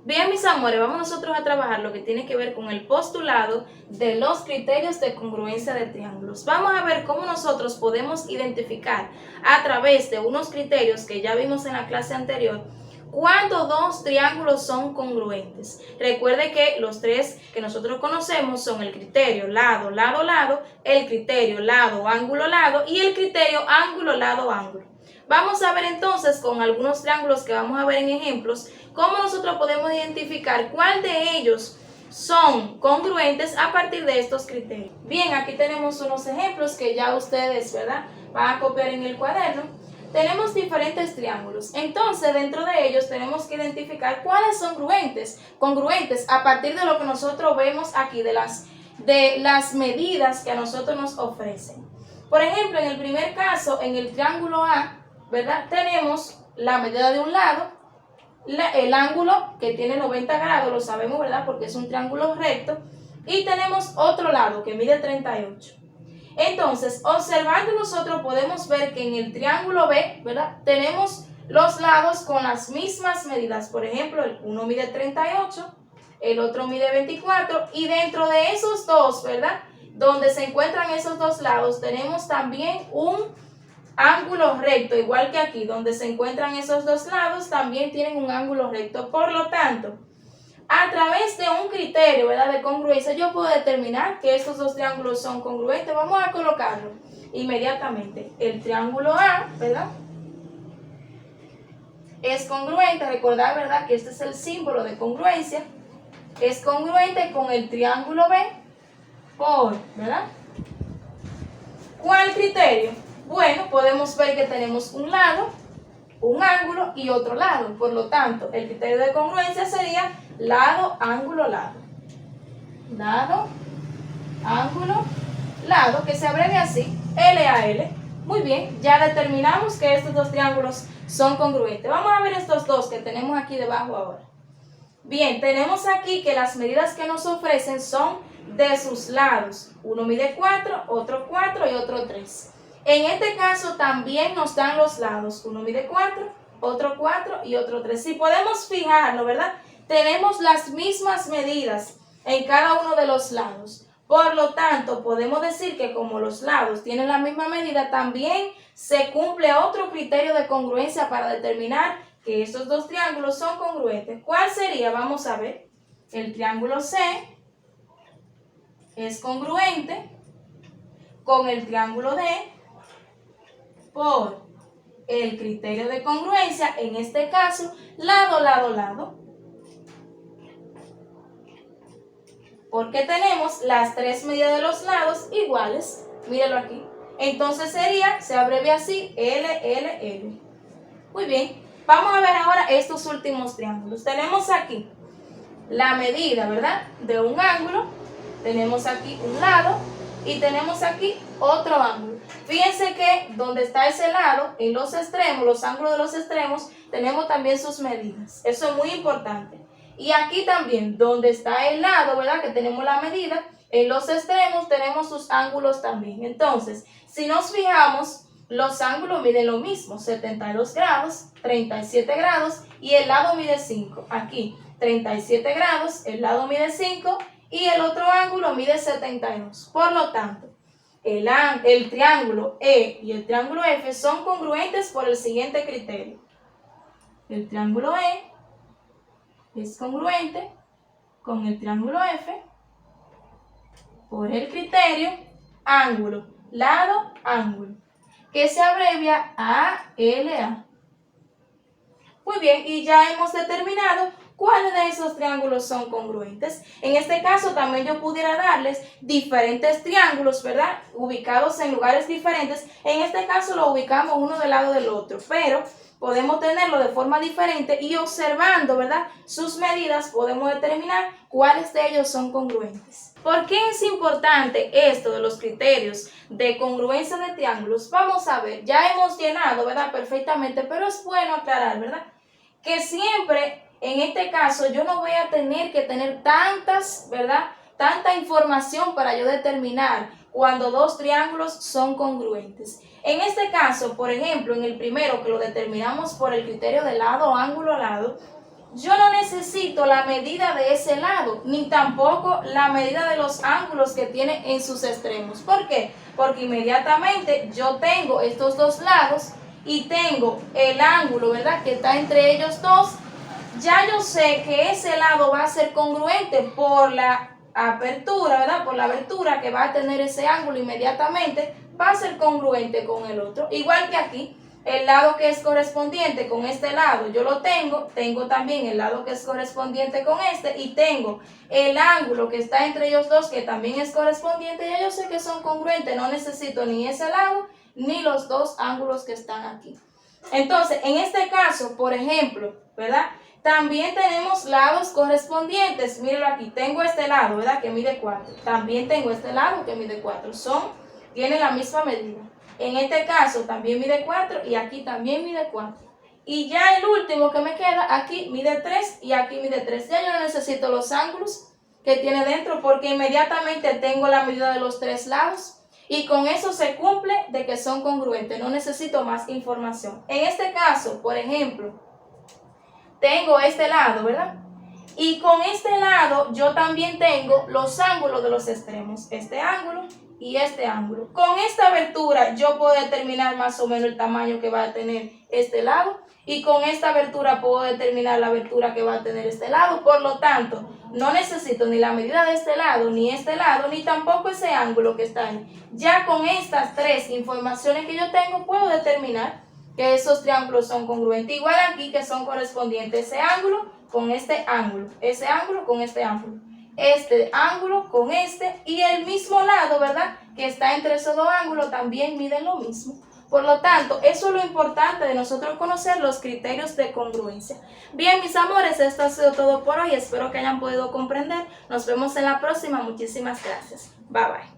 Bien, mis amores, vamos nosotros a trabajar lo que tiene que ver con el postulado de los criterios de congruencia de triángulos. Vamos a ver cómo nosotros podemos identificar a través de unos criterios que ya vimos en la clase anterior cuando dos triángulos son congruentes. Recuerde que los tres que nosotros conocemos son el criterio lado, lado, lado, el criterio lado, ángulo, lado y el criterio ángulo, lado, ángulo. Vamos a ver entonces con algunos triángulos que vamos a ver en ejemplos cómo nosotros podemos identificar cuál de ellos son congruentes a partir de estos criterios. Bien, aquí tenemos unos ejemplos que ya ustedes, ¿verdad?, van a copiar en el cuaderno. Tenemos diferentes triángulos, entonces dentro de ellos tenemos que identificar cuáles son congruentes a partir de lo que nosotros vemos aquí, de las medidas que a nosotros nos ofrecen. Por ejemplo, en el primer caso, en el triángulo A, ¿verdad?, tenemos la medida de un lado, el ángulo que tiene 90 grados, lo sabemos, ¿verdad?, porque es un triángulo recto, y tenemos otro lado que mide 38. Entonces, observando nosotros podemos ver que en el triángulo B, ¿verdad?, tenemos los lados con las mismas medidas. Por ejemplo, el uno mide 38, el otro mide 24, y dentro de esos dos, ¿verdad?, donde se encuentran esos dos lados, tenemos también un ángulo recto, igual que aquí, donde se encuentran esos dos lados, también tienen un ángulo recto. Por lo tanto, a través de un criterio, ¿verdad?, de congruencia, yo puedo determinar que estos dos triángulos son congruentes. Vamos a colocarlo inmediatamente. El triángulo A, ¿verdad?, es congruente. Recordar, ¿verdad?, que este es el símbolo de congruencia. Es congruente con el triángulo B por, ¿verdad?, ¿cuál criterio? Bueno, podemos ver que tenemos un lado, un ángulo y otro lado. Por lo tanto, el criterio de congruencia sería lado, ángulo, lado. Lado, ángulo, lado, que se abrevia así, LAL. Muy bien, ya determinamos que estos dos triángulos son congruentes. Vamos a ver estos dos que tenemos aquí debajo ahora. Bien, tenemos aquí que las medidas que nos ofrecen son de sus lados. Uno mide 4, otro 4 y otro 3. En este caso también nos dan los lados. Uno mide 4, otro 4 y otro 3. Si podemos fijarnos, ¿verdad?, tenemos las mismas medidas en cada uno de los lados. Por lo tanto, podemos decir que como los lados tienen la misma medida, también se cumple otro criterio de congruencia para determinar que estos dos triángulos son congruentes. ¿Cuál sería? Vamos a ver. El triángulo C es congruente con el triángulo D por el criterio de congruencia, en este caso, lado, lado, lado. Porque tenemos las tres medidas de los lados iguales. Míralo aquí. Entonces sería, se abrevia así, LLL. Muy bien. Vamos a ver ahora estos últimos triángulos. Tenemos aquí la medida, ¿verdad?, de un ángulo. Tenemos aquí un lado y tenemos aquí otro ángulo. Fíjense que donde está ese lado, en los extremos, los ángulos de los extremos, tenemos también sus medidas. Eso es muy importante. Y aquí también, donde está el lado, ¿verdad?, que tenemos la medida, en los extremos tenemos sus ángulos también. Entonces, si nos fijamos, los ángulos miden lo mismo, 72 grados, 37 grados y el lado mide 5. Aquí, 37 grados, el lado mide 5 y el otro ángulo mide 72. Por lo tanto, el triángulo E y el triángulo F son congruentes por el siguiente criterio. El triángulo E es congruente con el triángulo F por el criterio ángulo, lado, ángulo, que se abrevia ALA. Muy bien, y ya hemos determinado cuáles de esos triángulos son congruentes. En este caso también yo pudiera darles diferentes triángulos, ¿verdad?, ubicados en lugares diferentes. En este caso lo ubicamos uno del lado del otro, pero podemos tenerlo de forma diferente y observando, ¿verdad?, sus medidas podemos determinar cuáles de ellos son congruentes. ¿Por qué es importante esto de los criterios de congruencia de triángulos? Vamos a ver, ya hemos llenado, ¿verdad?, perfectamente, pero es bueno aclarar, ¿verdad?, que siempre en este caso yo no voy a tener que tener tanta información para yo determinar cuando dos triángulos son congruentes. En este caso, por ejemplo, en el primero que lo determinamos por el criterio de lado, ángulo, lado, yo no necesito la medida de ese lado, ni tampoco la medida de los ángulos que tiene en sus extremos. ¿Por qué? Porque inmediatamente yo tengo estos dos lados y tengo el ángulo, ¿verdad?, que está entre ellos dos. Ya yo sé que ese lado va a ser congruente por la apertura, ¿verdad?, por la abertura que va a tener ese ángulo inmediatamente, va a ser congruente con el otro. Igual que aquí, el lado que es correspondiente con este lado, yo lo tengo también el lado que es correspondiente con este, y tengo el ángulo que está entre ellos dos, que también es correspondiente. Ya yo sé que son congruentes, no necesito ni ese lado, ni los dos ángulos que están aquí. Entonces, en este caso, por ejemplo, ¿verdad?, también tenemos lados correspondientes. Mírenlo aquí, tengo este lado, ¿verdad?, que mide 4. También tengo este lado que mide 4. Tienen la misma medida. En este caso también mide 4 y aquí también mide 4. Y ya el último que me queda, aquí mide 3 y aquí mide 3. Ya yo no necesito los ángulos que tiene dentro, porque inmediatamente tengo la medida de los tres lados. Y con eso se cumple de que son congruentes. No necesito más información. En este caso, por ejemplo, tengo este lado, ¿verdad? Y con este lado yo también tengo los ángulos de los extremos. Este ángulo y este ángulo. Con esta abertura yo puedo determinar más o menos el tamaño que va a tener este lado. Y con esta abertura puedo determinar la abertura que va a tener este lado. Por lo tanto, no necesito ni la medida de este lado, ni tampoco ese ángulo que está ahí. Ya con estas tres informaciones que yo tengo, puedo determinar que esos triángulos son congruentes. Igual aquí, que son correspondientes ese ángulo con este ángulo, ese ángulo con este ángulo, este ángulo con este, y el mismo lado, ¿verdad?, que está entre esos dos ángulos también miden lo mismo. Por lo tanto, eso es lo importante de nosotros conocer los criterios de congruencia. Bien, mis amores, esto ha sido todo por hoy. Espero que hayan podido comprender. Nos vemos en la próxima. Muchísimas gracias. Bye, bye.